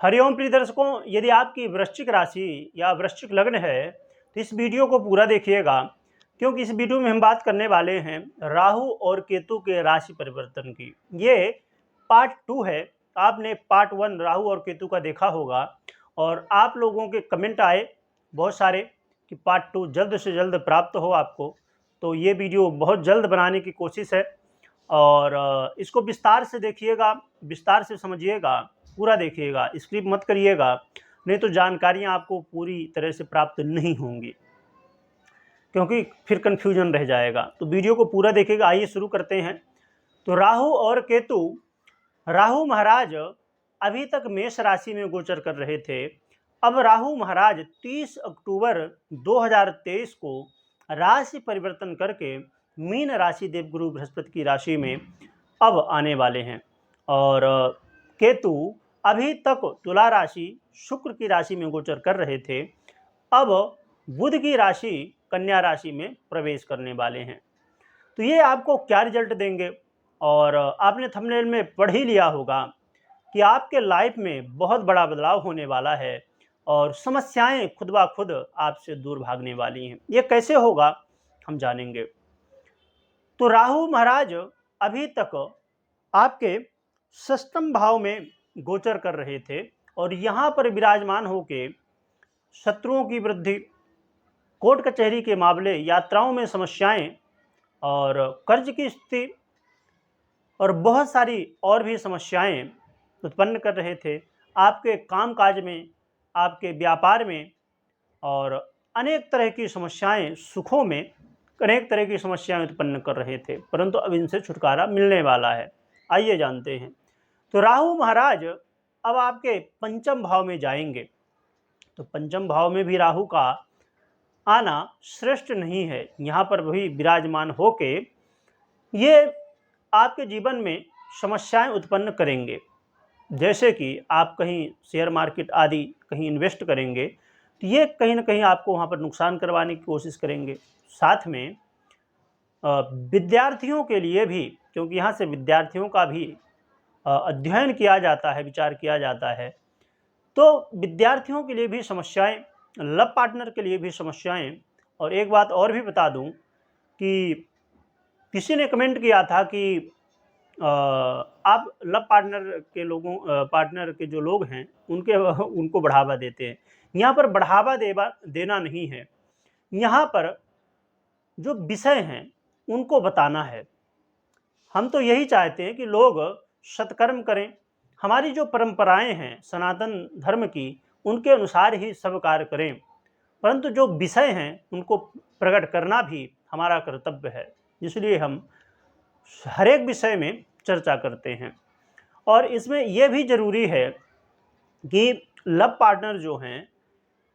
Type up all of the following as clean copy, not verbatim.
हरिओम प्रिय दर्शकों, यदि आपकी वृश्चिक राशि या वृश्चिक लग्न है तो इस वीडियो को पूरा देखिएगा, क्योंकि इस वीडियो में हम बात करने वाले हैं राहु और केतु के राशि परिवर्तन की। ये पार्ट 2 है। आपने पार्ट 1 राहु और केतु का देखा होगा और आप लोगों के कमेंट आए बहुत सारे कि पार्ट 2 जल्द से जल्द प्राप्त हो आपको। तो ये वीडियो बहुत जल्द बनाने की कोशिश है और इसको विस्तार से देखिएगा, विस्तार से समझिएगा, पूरा देखिएगा, स्किप मत करिएगा, नहीं तो जानकारियाँ आपको पूरी तरह से प्राप्त नहीं होंगी, क्योंकि फिर कन्फ्यूजन रह जाएगा। तो वीडियो को पूरा देखिएगा। आइए शुरू करते हैं। तो राहु और केतु, राहु महाराज अभी तक मेष राशि में गोचर कर रहे थे। अब राहु महाराज 30 अक्टूबर 2023 को राशि परिवर्तन करके मीन राशि देवगुरु बृहस्पति की राशि में अब आने वाले हैं और केतु अभी तक तुला राशि शुक्र की राशि में गोचर कर रहे थे, अब बुध की राशि कन्या राशि में प्रवेश करने वाले हैं। तो ये आपको क्या रिजल्ट देंगे, और आपने थंबनेल में पढ़ ही लिया होगा कि आपके लाइफ में बहुत बड़ा बदलाव होने वाला है और समस्याएं खुद ब खुद आपसे दूर भागने वाली हैं। ये कैसे होगा हम जानेंगे। तो राहु महाराज अभी तक आपके षष्ठम भाव में गोचर कर रहे थे और यहाँ पर विराजमान होके शत्रुओं की वृद्धि, कोर्ट कचहरी के मामले, यात्राओं में समस्याएं और कर्ज की स्थिति और बहुत सारी और भी समस्याएं उत्पन्न कर रहे थे आपके कामकाज में, आपके व्यापार में, और अनेक तरह की समस्याएं, सुखों में अनेक तरह की समस्याएं उत्पन्न कर रहे थे, परंतु अब इनसे छुटकारा मिलने वाला है। आइए जानते हैं। तो राहु महाराज अब आपके पंचम भाव में जाएंगे। तो पंचम भाव में भी राहु का आना श्रेष्ठ नहीं है। यहाँ पर भी विराजमान होके ये आपके जीवन में समस्याएं उत्पन्न करेंगे। जैसे कि आप कहीं शेयर मार्केट आदि कहीं इन्वेस्ट करेंगे तो ये कहीं ना कहीं आपको वहाँ पर नुकसान करवाने की कोशिश करेंगे। साथ में विद्यार्थियों के लिए भी, क्योंकि यहाँ से विद्यार्थियों का भी अध्ययन किया जाता है, विचार किया जाता है, तो विद्यार्थियों के लिए भी समस्याएं, लव पार्टनर के लिए भी समस्याएं। और एक बात और भी बता दूं कि किसी ने कमेंट किया था कि आप लव पार्टनर के जो लोग हैं उनको बढ़ावा देते हैं। यहाँ पर बढ़ावा देना नहीं है, यहाँ पर जो विषय हैं उनको बताना है। हम तो यही चाहते हैं कि लोग सत्कर्म करें, हमारी जो परंपराएं हैं सनातन धर्म की उनके अनुसार ही सब कार्य करें, परंतु जो विषय हैं उनको प्रकट करना भी हमारा कर्तव्य है। इसलिए हम हर एक विषय में चर्चा करते हैं। और इसमें यह भी जरूरी है कि लव पार्टनर जो हैं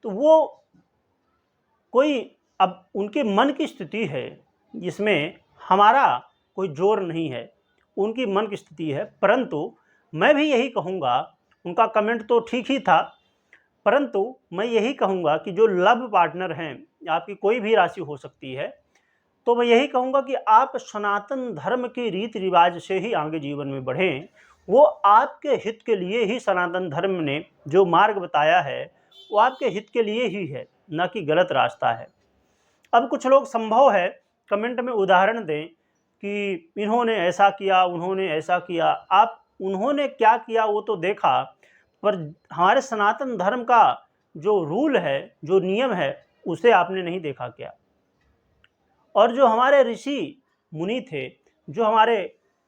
तो वो कोई, अब उनके मन की स्थिति है जिसमें हमारा कोई जोर नहीं है, उनकी मन की स्थिति है। परंतु मैं भी यही कहूँगा, उनका कमेंट तो ठीक ही था, परंतु मैं यही कहूँगा कि जो लव पार्टनर हैं, आपकी कोई भी राशि हो सकती है, तो मैं यही कहूँगा कि आप सनातन धर्म के रीति रिवाज से ही आगे जीवन में बढ़ें। वो आपके हित के लिए ही सनातन धर्म ने जो मार्ग बताया है वो आपके हित के लिए ही है, न कि गलत रास्ता है। अब कुछ लोग संभव है कमेंट में उदाहरण दें कि इन्होंने ऐसा किया, उन्होंने ऐसा किया। आप उन्होंने क्या किया वो तो देखा, पर हमारे सनातन धर्म का जो रूल है, जो नियम है, उसे आपने नहीं देखा क्या। और जो हमारे ऋषि मुनि थे, जो हमारे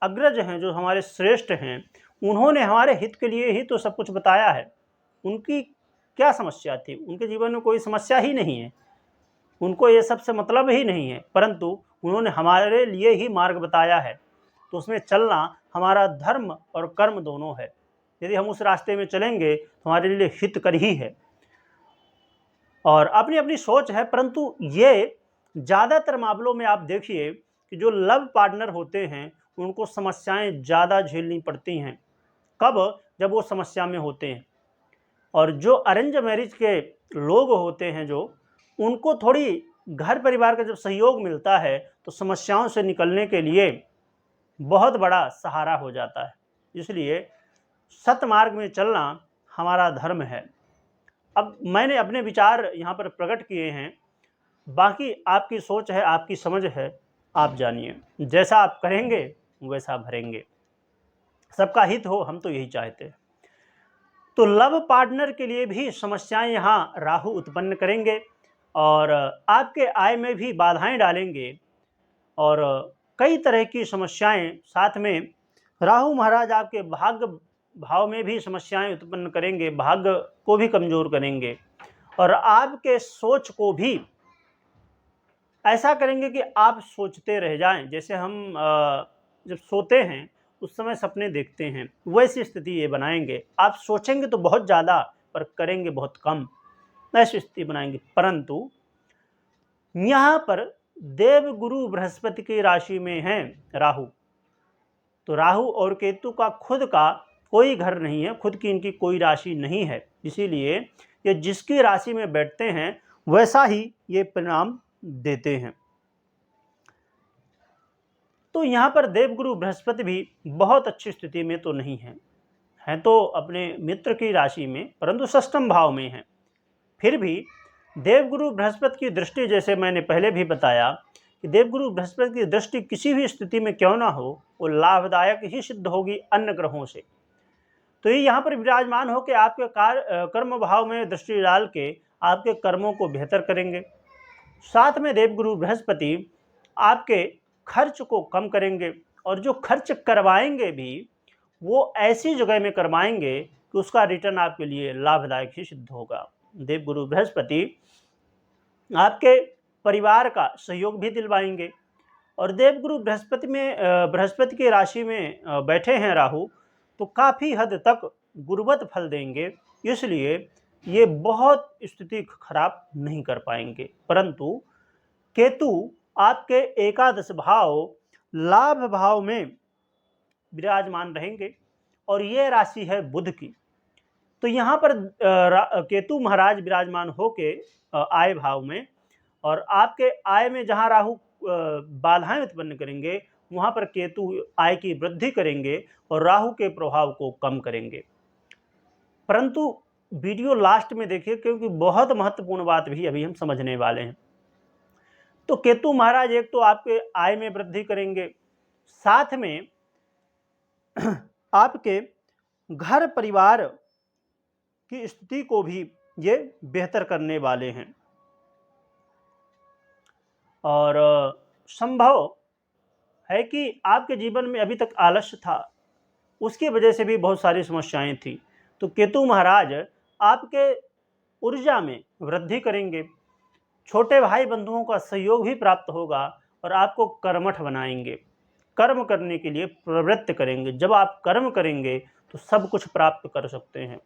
अग्रज हैं, जो हमारे श्रेष्ठ हैं, उन्होंने हमारे हित के लिए ही तो सब कुछ बताया है। उनकी क्या समस्या थी? उनके जीवन में कोई समस्या ही नहीं है, उनको ये सब से मतलब ही नहीं है, परंतु उन्होंने हमारे लिए ही मार्ग बताया है। तो उसमें चलना हमारा धर्म और कर्म दोनों है। यदि हम उस रास्ते में चलेंगे तो हमारे लिए हितकर ही है। और अपनी अपनी सोच है, परंतु ये ज़्यादातर मामलों में आप देखिए कि जो लव पार्टनर होते हैं उनको समस्याएं ज़्यादा झेलनी पड़ती हैं। कब? जब वो समस्या में होते हैं। और जो अरेंज मैरिज के लोग होते हैं, जो उनको थोड़ी घर परिवार का जब सहयोग मिलता है तो समस्याओं से निकलने के लिए बहुत बड़ा सहारा हो जाता है। इसलिए सतमार्ग में चलना हमारा धर्म है। अब मैंने अपने विचार यहाँ पर प्रकट किए हैं, बाकी आपकी सोच है, आपकी समझ है, आप जानिए। जैसा आप करेंगे वैसा भरेंगे। सबका हित हो, हम तो यही चाहते हैं। तो लव पार्टनर के लिए भी समस्याएं यहाँ राहु उत्पन्न करेंगे और आपके आय में भी बाधाएं डालेंगे और कई तरह की समस्याएं, साथ में राहु महाराज आपके भाग्य भाव में भी समस्याएं उत्पन्न करेंगे, भाग्य को भी कमजोर करेंगे और आपके सोच को भी ऐसा करेंगे कि आप सोचते रह जाएं। जैसे हम जब सोते हैं उस समय सपने देखते हैं, वैसी स्थिति ये बनाएंगे। आप सोचेंगे तो बहुत ज़्यादा पर करेंगे बहुत कम, ऐसी स्थिति बनाएंगे। परंतु यहाँ पर देव गुरु बृहस्पति की राशि में है राहु, तो राहु और केतु का खुद का कोई घर नहीं है, खुद की इनकी कोई राशि नहीं है। इसीलिए ये जिसकी राशि में बैठते हैं वैसा ही ये परिणाम देते हैं। तो यहाँ पर देवगुरु बृहस्पति भी बहुत अच्छी स्थिति में तो नहीं है, हैं तो अपने मित्र की राशि में परंतु षष्ठम भाव में हैं। फिर भी देवगुरु बृहस्पति की दृष्टि, जैसे मैंने पहले भी बताया कि देवगुरु बृहस्पति की दृष्टि किसी भी स्थिति में क्यों ना हो, वो लाभदायक ही सिद्ध होगी अन्य ग्रहों से। तो ये यहाँ पर विराजमान हो के आपके कर्म भाव में दृष्टि डाल के आपके कर्मों को बेहतर करेंगे। साथ में देवगुरु बृहस्पति आपके खर्च को कम करेंगे और जो खर्च करवाएंगे भी वो ऐसी जगह में करवाएंगे कि उसका रिटर्न आपके लिए लाभदायक ही सिद्ध होगा। देवगुरु बृहस्पति आपके परिवार का सहयोग भी दिलवाएंगे और देवगुरु बृहस्पति की राशि में बैठे हैं राहु, तो काफ़ी हद तक गुरुवत फल देंगे। इसलिए ये बहुत स्थिति खराब नहीं कर पाएंगे। परंतु केतु आपके एकादश भाव लाभ भाव में विराजमान रहेंगे और ये राशि है बुध की। तो यहाँ पर केतु महाराज विराजमान होके आय भाव में और आपके आय में जहाँ राहु बाधाएं उत्पन्न करेंगे वहाँ पर केतु आय की वृद्धि करेंगे और राहु के प्रभाव को कम करेंगे। परंतु वीडियो लास्ट में देखिए, क्योंकि बहुत महत्वपूर्ण बात भी अभी हम समझने वाले हैं। तो केतु महाराज एक तो आपके आय में वृद्धि करेंगे, साथ में आपके घर परिवार की स्थिति को भी ये बेहतर करने वाले हैं और संभव है कि आपके जीवन में अभी तक आलस्य था, उसकी वजह से भी बहुत सारी समस्याएं थी। तो केतु महाराज आपके ऊर्जा में वृद्धि करेंगे, छोटे भाई बंधुओं का सहयोग भी प्राप्त होगा और आपको कर्मठ बनाएंगे, कर्म करने के लिए प्रवृत्त करेंगे। जब आप कर्म करेंगे तो सब कुछ प्राप्त कर सकते हैं।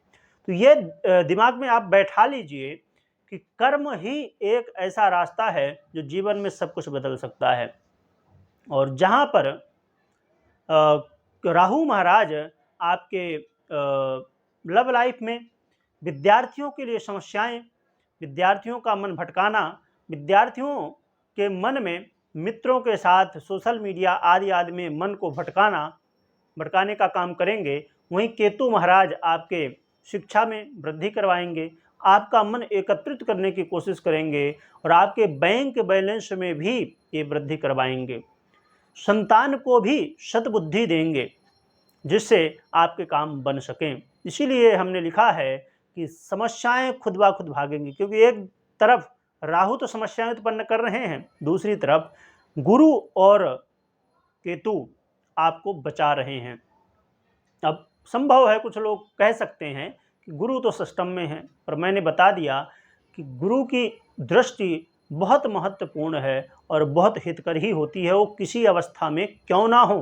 तो ये दिमाग में आप बैठा लीजिए कि कर्म ही एक ऐसा रास्ता है जो जीवन में सब कुछ बदल सकता है। और जहाँ पर राहु महाराज आपके लव लाइफ में विद्यार्थियों के लिए समस्याएं, विद्यार्थियों का मन भटकाना, विद्यार्थियों के मन में मित्रों के साथ सोशल मीडिया आदि आदि में मन को भटकाने का काम करेंगे। वहीं केतु महाराज आपके शिक्षा में वृद्धि करवाएंगे, आपका मन एकत्रित करने की कोशिश करेंगे और आपके बैंक बैलेंस में भी ये वृद्धि करवाएंगे। संतान को भी सद्बुद्धि देंगे जिससे आपके काम बन सकें। इसीलिए हमने लिखा है कि समस्याएं खुद ब खुद भागेंगी, क्योंकि एक तरफ राहु तो समस्याएं उत्पन्न कर रहे हैं, दूसरी तरफ गुरु और केतु आपको बचा रहे हैं। अब संभव है कुछ लोग कह सकते हैं कि गुरु तो सिस्टम में है, पर मैंने बता दिया कि गुरु की दृष्टि बहुत महत्वपूर्ण है और बहुत हितकर ही होती है। वो किसी अवस्था में क्यों ना हो,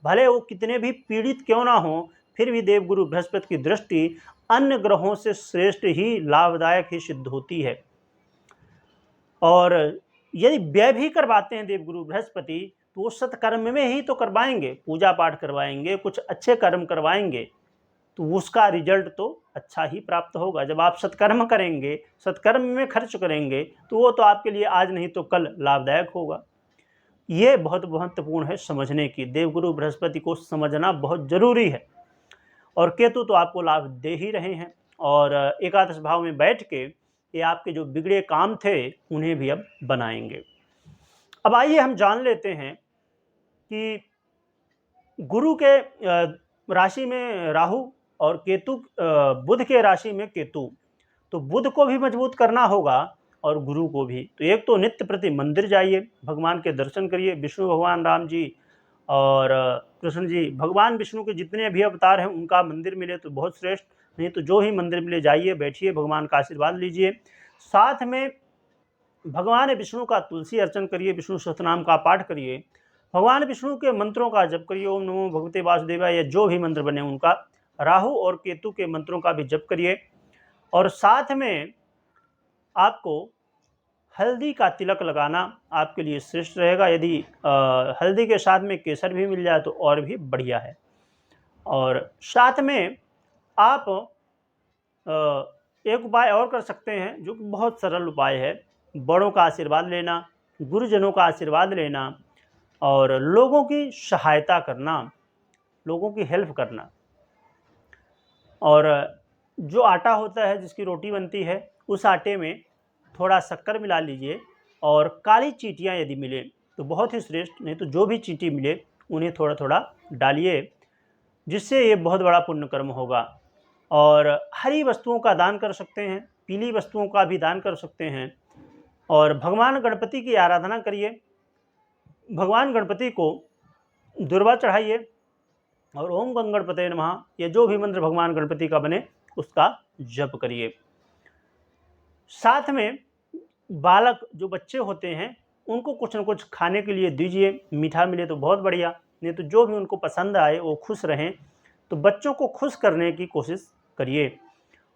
भले वो कितने भी पीड़ित क्यों ना हो, फिर भी देवगुरु बृहस्पति की दृष्टि अन्य ग्रहों से श्रेष्ठ ही लाभदायक ही सिद्ध होती है। और यदि व्यय भी करवाते हैं देवगुरु बृहस्पति तो वो सत्कर्म में ही तो करवाएंगे, पूजा पाठ करवाएंगे, कुछ अच्छे कर्म करवाएंगे, तो उसका रिजल्ट तो अच्छा ही प्राप्त होगा। जब आप सत्कर्म करेंगे, सत्कर्म में खर्च करेंगे, तो वो तो आपके लिए आज नहीं तो कल लाभदायक होगा। ये बहुत महत्वपूर्ण है समझने की, देवगुरु बृहस्पति को समझना बहुत जरूरी है। और केतु तो आपको लाभ दे ही रहे हैं, और एकादश भाव में बैठ के ये आपके जो बिगड़े काम थे उन्हें भी अब बनाएंगे। अब आइए हम जान लेते हैं कि गुरु के राशि में राहु और केतु, बुध के राशि में केतु, तो बुध को भी मजबूत करना होगा और गुरु को भी। तो एक तो नित्य प्रति मंदिर जाइए, भगवान के दर्शन करिए, विष्णु भगवान राम जी और कृष्ण जी, भगवान विष्णु के जितने भी अवतार हैं उनका मंदिर मिले तो बहुत श्रेष्ठ, नहीं तो जो ही मंदिर मिले जाइए, बैठिए, भगवान का आशीर्वाद लीजिए। साथ में भगवान विष्णु का तुलसी अर्चन करिए, विष्णु सहस्त्रनाम का पाठ करिए, भगवान विष्णु के मंत्रों का जप करिए, ओम नमो भगवते वासुदेवाय, या जो भी मंत्र बने उनका। राहु और केतु के मंत्रों का भी जप करिए, और साथ में आपको हल्दी का तिलक लगाना आपके लिए श्रेष्ठ रहेगा। यदि हल्दी के साथ में केसर भी मिल जाए तो और भी बढ़िया है। और साथ में आप एक उपाय और कर सकते हैं जो कि बहुत सरल उपाय है, बड़ों का आशीर्वाद लेना, गुरुजनों का आशीर्वाद लेना और लोगों की सहायता करना, लोगों की हेल्प करना। और जो आटा होता है जिसकी रोटी बनती है, उस आटे में थोड़ा शक्कर मिला लीजिए, और काली चींटियाँ यदि मिले तो बहुत ही श्रेष्ठ, नहीं तो जो भी चींटी मिले उन्हें थोड़ा थोड़ा डालिए, जिससे ये बहुत बड़ा पुण्य कर्म होगा। और हरी वस्तुओं का दान कर सकते हैं, पीली वस्तुओं का भी दान कर सकते हैं। और भगवान गणपति की आराधना करिए, भगवान गणपति को दुर्वा चढ़ाइए और ओम गं गणपते नमः, ये जो भी मंत्र भगवान गणपति का बने उसका जप करिए। साथ में बालक जो बच्चे होते हैं उनको कुछ न कुछ खाने के लिए दीजिए, मीठा मिले तो बहुत बढ़िया, नहीं तो जो भी उनको पसंद आए, वो खुश रहें, तो बच्चों को खुश करने की कोशिश करिए।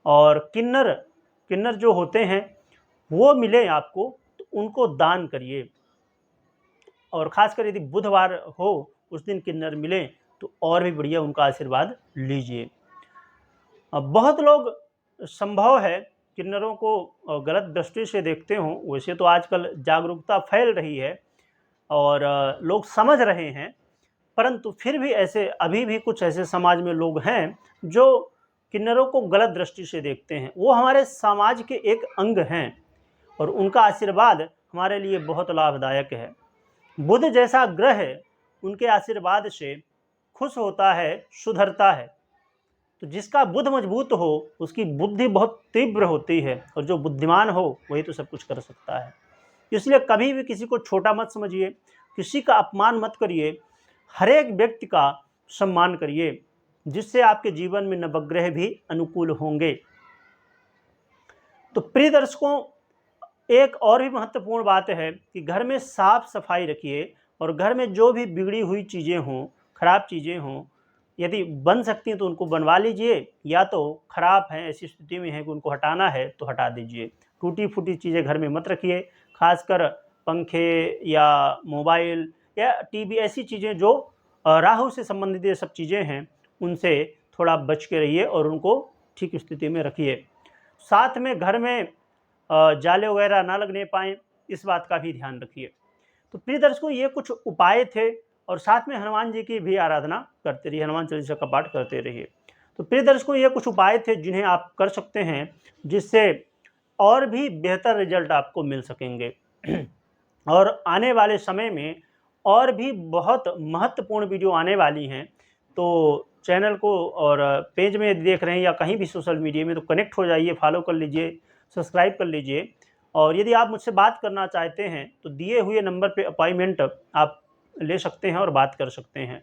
और किन्नर जो होते हैं वो मिले आपको तो उनको दान करिए, और ख़ासकर यदि बुधवार हो उस दिन किन्नर मिले तो और भी बढ़िया, उनका आशीर्वाद लीजिए। अब बहुत लोग संभव है किन्नरों को गलत दृष्टि से देखते हों, वैसे तो आजकल जागरूकता फैल रही है और लोग समझ रहे हैं, परंतु फिर भी ऐसे अभी भी कुछ ऐसे समाज में लोग हैं जो किन्नरों को गलत दृष्टि से देखते हैं। वो हमारे समाज के एक अंग हैं और उनका आशीर्वाद हमारे लिए बहुत लाभदायक है। बुध जैसा ग्रह उनके आशीर्वाद से खुश होता है, सुधरता है। तो जिसका बुध मजबूत हो उसकी बुद्धि बहुत तीव्र होती है, और जो बुद्धिमान हो वही तो सब कुछ कर सकता है। इसलिए कभी भी किसी को छोटा मत समझिए, किसी का अपमान मत करिए, हर एक व्यक्ति का सम्मान करिए, जिससे आपके जीवन में नवग्रह भी अनुकूल होंगे। तो प्रिय दर्शकों, एक और भी महत्वपूर्ण बात है कि घर में साफ सफाई रखिए, और घर में जो भी बिगड़ी हुई चीज़ें हों, खराब चीज़ें हों, यदि बन सकती हैं तो उनको बनवा लीजिए, या तो खराब हैं, ऐसी स्थिति में है कि उनको हटाना है तो हटा दीजिए। टूटी फूटी चीज़ें घर में मत रखिए, खासकर पंखे या मोबाइल या टीवी, ऐसी चीज़ें जो राहु से संबंधित ये सब चीज़ें हैं उनसे थोड़ा बच के रहिए और उनको ठीक स्थिति में रखिए। साथ में घर में जाले वगैरह ना लगने पाएँ, इस बात का भी ध्यान रखिए। तो प्रिय दर्शकों, ये कुछ उपाय थे, और साथ में हनुमान जी की भी आराधना करते रहिए, हनुमान चालीसा का पाठ करते रहिए। तो प्रिय दर्शकों, ये कुछ उपाय थे जिन्हें आप कर सकते हैं, जिससे और भी बेहतर रिजल्ट आपको मिल सकेंगे। और आने वाले समय में और भी बहुत महत्वपूर्ण वीडियो आने वाली हैं, तो चैनल को और पेज में देख रहे हैं या कहीं भी सोशल मीडिया में, तो कनेक्ट हो जाइए, फॉलो कर लीजिए, सब्सक्राइब कर लीजिए। और यदि आप मुझसे बात करना चाहते हैं तो दिए हुए नंबर पे अपॉइंटमेंट आप ले सकते हैं और बात कर सकते हैं।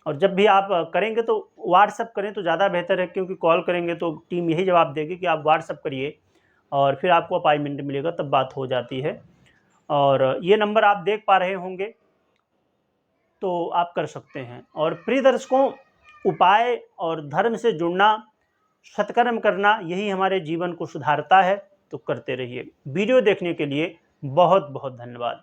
और जब भी आप करेंगे तो व्हाट्सअप करें तो ज़्यादा बेहतर है, क्योंकि कॉल करेंगे तो टीम यही जवाब देगी कि आप व्हाट्सअप करिए, और फिर आपको अपॉइंटमेंट मिलेगा, तब बात हो जाती है। और ये नंबर आप देख पा रहे होंगे, तो आप कर सकते हैं। और प्रिय दर्शकों, उपाय और धर्म से जुड़ना, सत्कर्म करना, यही हमारे जीवन को सुधारता है, तो करते रहिए। वीडियो देखने के लिए बहुत बहुत धन्यवाद।